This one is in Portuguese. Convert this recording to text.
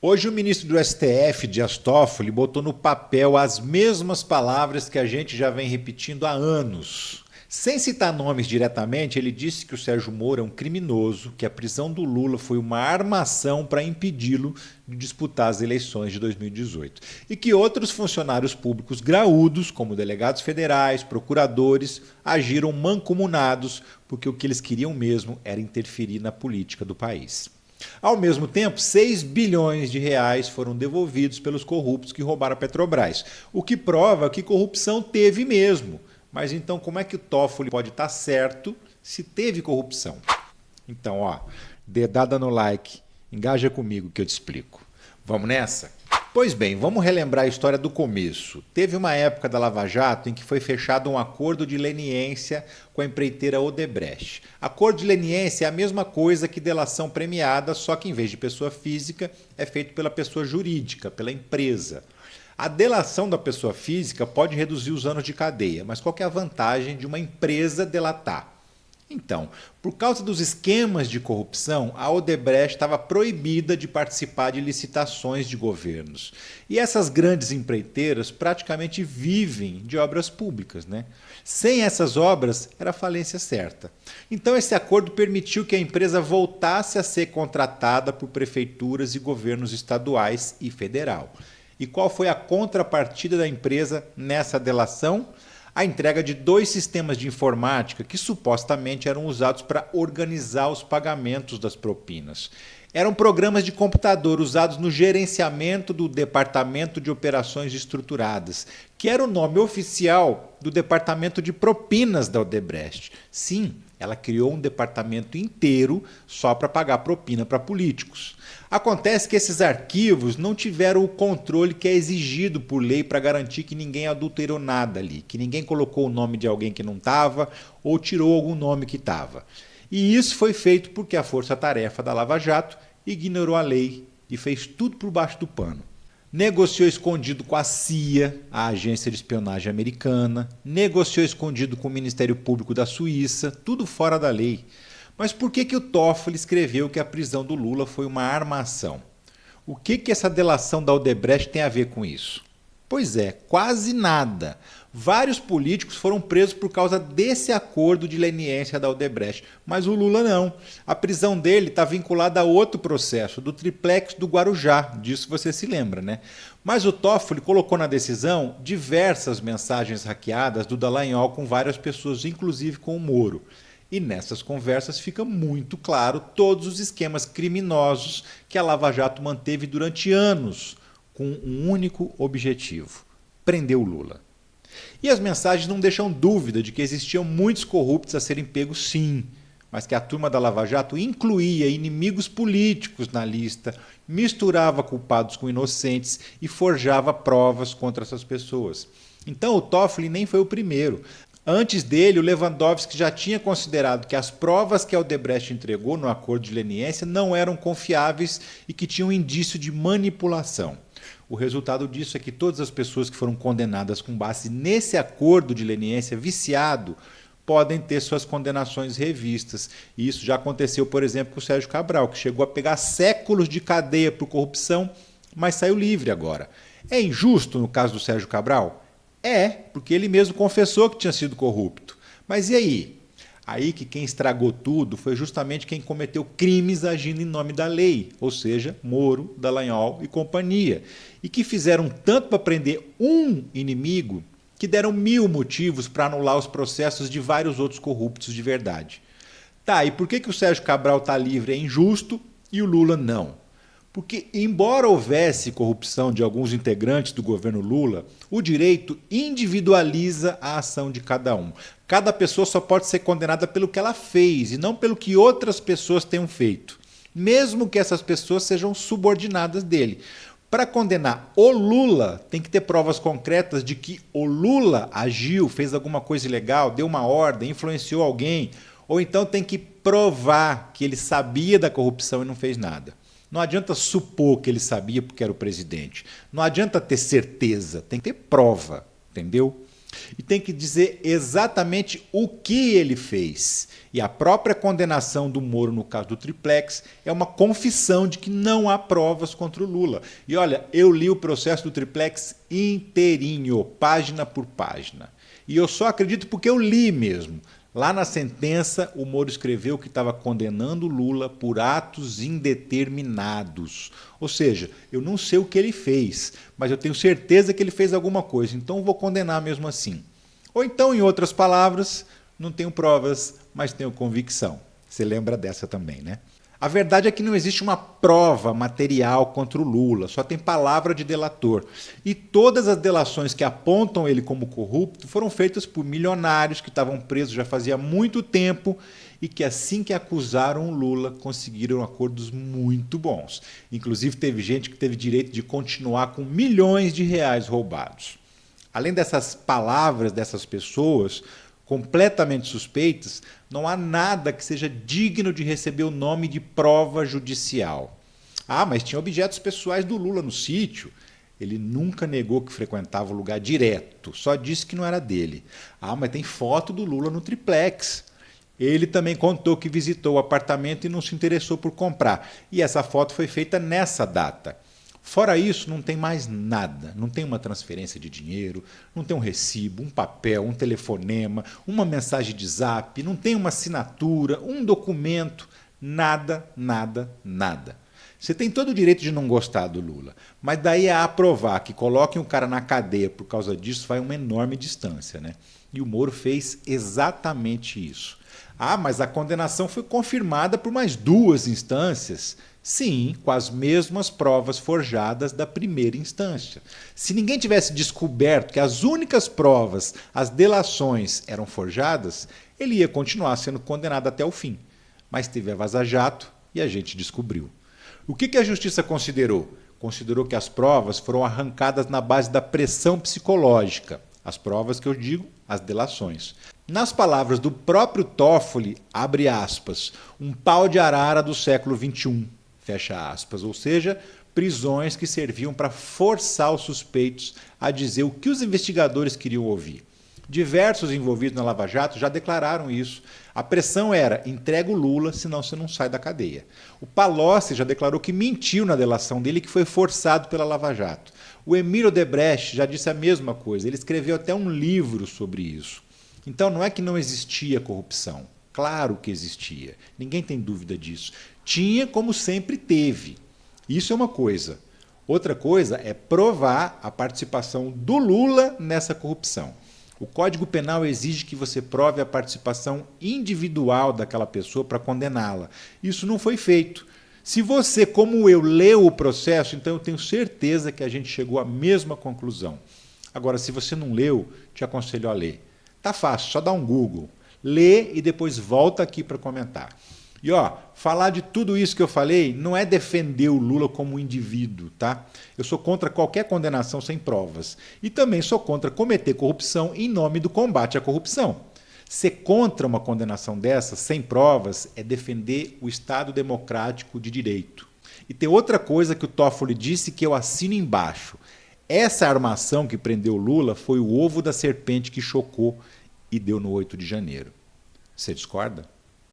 Hoje o ministro do STF, Dias Toffoli, botou no papel as mesmas palavras que a gente já vem repetindo há anos. Sem citar nomes diretamente, ele disse que o Sérgio Moro é um criminoso, que a prisão do Lula foi uma armação para impedi-lo de disputar as eleições de 2018. E que outros funcionários públicos graúdos, como delegados federais, procuradores, agiram mancomunados porque o que eles queriam mesmo era interferir na política do país. Ao mesmo tempo, 6 bilhões de reais foram devolvidos pelos corruptos que roubaram a Petrobras, o que prova que corrupção teve mesmo. Mas então como é que o Toffoli pode estar certo se teve corrupção? Então, dedada no like, engaja comigo que eu te explico. Vamos nessa? Pois bem, vamos relembrar a história do começo. Teve uma época da Lava Jato em que foi fechado um acordo de leniência com a empreiteira Odebrecht. Acordo de leniência é a mesma coisa que delação premiada, só que em vez de pessoa física, é feito pela pessoa jurídica, pela empresa. A delação da pessoa física pode reduzir os anos de cadeia, mas qual que é a vantagem de uma empresa delatar? Então, por causa dos esquemas de corrupção, a Odebrecht estava proibida de participar de licitações de governos. E essas grandes empreiteiras praticamente vivem de obras públicas, né? Sem essas obras, era falência certa. Então, esse acordo permitiu que a empresa voltasse a ser contratada por prefeituras e governos estaduais e federal. E qual foi a contrapartida da empresa nessa delação? A entrega de 2 sistemas de informática que supostamente eram usados para organizar os pagamentos das propinas. Eram programas de computador usados no gerenciamento do Departamento de Operações Estruturadas, que era o nome oficial do Departamento de Propinas da Odebrecht. Sim, ela criou um departamento inteiro só para pagar propina para políticos. Acontece que esses arquivos não tiveram o controle que é exigido por lei para garantir que ninguém adulterou nada ali, que ninguém colocou o nome de alguém que não estava ou tirou algum nome que estava. E isso foi feito porque a força-tarefa da Lava Jato ignorou a lei e fez tudo por baixo do pano. Negociou escondido com a CIA, a agência de espionagem americana, negociou escondido com o Ministério Público da Suíça, tudo fora da lei. Mas por que o Toffoli escreveu que a prisão do Lula foi uma armação? O que essa delação da Odebrecht tem a ver com isso? Pois é, quase nada. Vários políticos foram presos por causa desse acordo de leniência da Odebrecht, mas o Lula não. A prisão dele está vinculada a outro processo, do triplex do Guarujá, disso você se lembra, né? Mas o Toffoli colocou na decisão diversas mensagens hackeadas do Dallagnol com várias pessoas, inclusive com o Moro. E nessas conversas fica muito claro todos os esquemas criminosos que a Lava Jato manteve durante anos, com um único objetivo: prender o Lula. E as mensagens não deixam dúvida de que existiam muitos corruptos a serem pegos, sim, mas que a turma da Lava Jato incluía inimigos políticos na lista, misturava culpados com inocentes e forjava provas contra essas pessoas. Então o Toffoli nem foi o primeiro. Antes dele, o Lewandowski já tinha considerado que as provas que a Odebrecht entregou no acordo de leniência não eram confiáveis e que tinham indício de manipulação. O resultado disso é que todas as pessoas que foram condenadas com base nesse acordo de leniência viciado podem ter suas condenações revistas. E isso já aconteceu, por exemplo, com o Sérgio Cabral, que chegou a pegar séculos de cadeia por corrupção, mas saiu livre agora. É injusto no caso do Sérgio Cabral? É, porque ele mesmo confessou que tinha sido corrupto. Mas e aí? Aí que quem estragou tudo foi justamente quem cometeu crimes agindo em nome da lei, ou seja, Moro, Dallagnol e companhia, e que fizeram tanto para prender um inimigo que deram 1000 motivos para anular os processos de vários outros corruptos de verdade. Tá, e por que o Sérgio Cabral está livre é injusto e o Lula não? Porque, embora houvesse corrupção de alguns integrantes do governo Lula, o direito individualiza a ação de cada um. Cada pessoa só pode ser condenada pelo que ela fez e não pelo que outras pessoas tenham feito, mesmo que essas pessoas sejam subordinadas dele. Para condenar o Lula, tem que ter provas concretas de que o Lula agiu, fez alguma coisa ilegal, deu uma ordem, influenciou alguém, ou então tem que provar que ele sabia da corrupção e não fez nada. Não adianta supor que ele sabia porque era o presidente. Não adianta ter certeza, tem que ter prova, entendeu? E tem que dizer exatamente o que ele fez. E a própria condenação do Moro no caso do triplex é uma confissão de que não há provas contra o Lula. E olha, eu li o processo do triplex inteirinho, página por página. E eu só acredito porque eu li mesmo. Lá na sentença, o Moro escreveu que estava condenando Lula por atos indeterminados. Ou seja, eu não sei o que ele fez, mas eu tenho certeza que ele fez alguma coisa, então vou condenar mesmo assim. Ou então, em outras palavras, não tenho provas, mas tenho convicção. Você lembra dessa também, né? A verdade é que não existe uma prova material contra o Lula, só tem palavra de delator. E todas as delações que apontam ele como corrupto foram feitas por milionários que estavam presos já fazia muito tempo e que assim que acusaram o Lula conseguiram acordos muito bons. Inclusive teve gente que teve direito de continuar com milhões de reais roubados. Além dessas palavras dessas pessoas completamente suspeitas, não há nada que seja digno de receber o nome de prova judicial. Ah, mas tinha objetos pessoais do Lula no sítio. Ele nunca negou que frequentava o lugar direto, só disse que não era dele. Ah, mas tem foto do Lula no triplex. Ele também contou que visitou o apartamento e não se interessou por comprar. E essa foto foi feita nessa data. Fora isso, não tem mais nada. Não tem uma transferência de dinheiro, não tem um recibo, um papel, um telefonema, uma mensagem de zap, não tem uma assinatura, um documento, nada, nada, nada. Você tem todo o direito de não gostar do Lula, mas daí a aprovar que coloquem o cara na cadeia por causa disso vai uma enorme distância, né? E o Moro fez exatamente isso. Ah, mas a condenação foi confirmada por mais 2 instâncias. Sim, com as mesmas provas forjadas da primeira instância. Se ninguém tivesse descoberto que as únicas provas, as delações, eram forjadas, ele ia continuar sendo condenado até o fim. Mas teve a vaza-jato e a gente descobriu. O que a justiça considerou? Considerou que as provas foram arrancadas na base da pressão psicológica. As provas que eu digo, as delações. Nas palavras do próprio Toffoli, abre aspas, um pau de arara do século XXI. Fecha aspas, ou seja, prisões que serviam para forçar os suspeitos a dizer o que os investigadores queriam ouvir. Diversos envolvidos na Lava Jato já declararam isso. A pressão era, entrega o Lula, senão você não sai da cadeia. O Palocci já declarou que mentiu na delação dele e que foi forçado pela Lava Jato. O Emílio Odebrecht já disse a mesma coisa, ele escreveu até um livro sobre isso. Então não é que não existia corrupção. Claro que existia, ninguém tem dúvida disso. Tinha como sempre teve. Isso é uma coisa. Outra coisa é provar a participação do Lula nessa corrupção. O Código Penal exige que você prove a participação individual daquela pessoa para condená-la. Isso não foi feito. Se você, como eu, leu o processo, então eu tenho certeza que a gente chegou à mesma conclusão. Agora, se você não leu, te aconselho a ler. Tá fácil, só dá um Google. Lê e depois volta aqui para comentar. E falar de tudo isso que eu falei não é defender o Lula como indivíduo, tá? Eu sou contra qualquer condenação sem provas. E também sou contra cometer corrupção em nome do combate à corrupção. Ser contra uma condenação dessa, sem provas, é defender o Estado democrático de direito. E tem outra coisa que o Toffoli disse que eu assino embaixo. Essa armação que prendeu o Lula foi o ovo da serpente que chocou e deu no 8 de janeiro. Você discorda?